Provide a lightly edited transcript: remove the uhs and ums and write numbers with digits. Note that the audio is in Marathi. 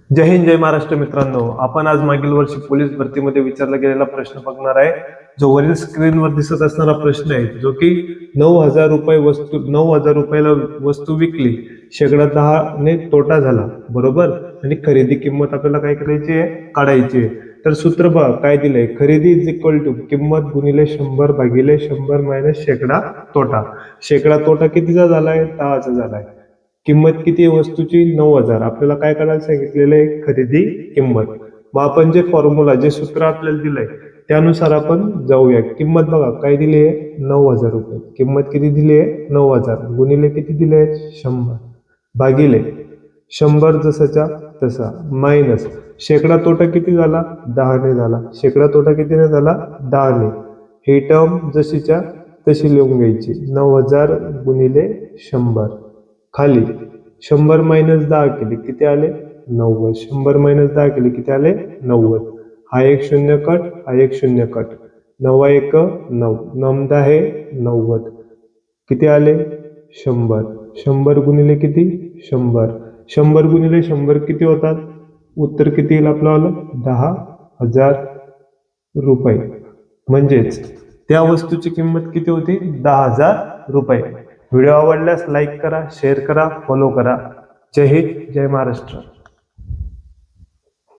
जय हिंद जय महाराष्ट्र मित्रांनो, आपण आज मागील वर्षी पोलीस भरतीमध्ये विचारला गेलेला प्रश्न बघणार आहे. जो वरील स्क्रीनवर दिसत असणारा प्रश्न आहे, जो की 9,000 रुपये वस्तू 9,000 रुपयाला वस्तू विकली, शेकडा 10 ने तोटा झाला, बरोबर. आणि खरेदी किंमत आपल्याला काय करायची आहे, काढायची आहे. तर सूत्र बघा काय दिलंय, खरेदी इज इक्वल टू किंमत गुणिले 100 भागिले 100 मायनस शेकडा तोटा. शेकडा तोटा कितीचा झालाय, 10चा झालाय. किंमत किती आहे वस्तूची, 9,000. आपल्याला काय करायला सांगितलेलं आहे, खरेदी किंमत. मग आपण जे फॉर्म्युला जे सूत्र आपल्याला दिलंय त्यानुसार आपण जाऊया. किंमत बघा काय दिली आहे, 9,000 रुपये. किंमत किती दिली आहे, 9,000 गुणिले किती दिले आहे, 100 भागिले 100 जसाच्या तसा मायनस शेकडा तोटा किती झाला, 10 ने झाला. शेकडा तोटा कितीने झाला, 10 ने. ही टर्म जशीच्या तशी लिहून घ्यायची. 9,000 गुणिले 100 खाली 100 मायनस 10 केली किती आले, 90. 100 मायनस 10 केली किती आले, 90. हा एक शून्य कट, हा एक शून्य कट. 9 एक 9, 9 आहे 90. किती आले, 100. 100 गुणिले किती, 100. 100 गुणिले 100 किती होतात, उत्तर किती येईल आपलं आलं, 10,000 रुपये. म्हणजेच त्या वस्तूची किंमत किती होती, 10,000 रुपये. व्हिडिओ आवडल्यास लाईक करा, शेअर करा, फॉलो करा. जय हिंद जय महाराष्ट्र.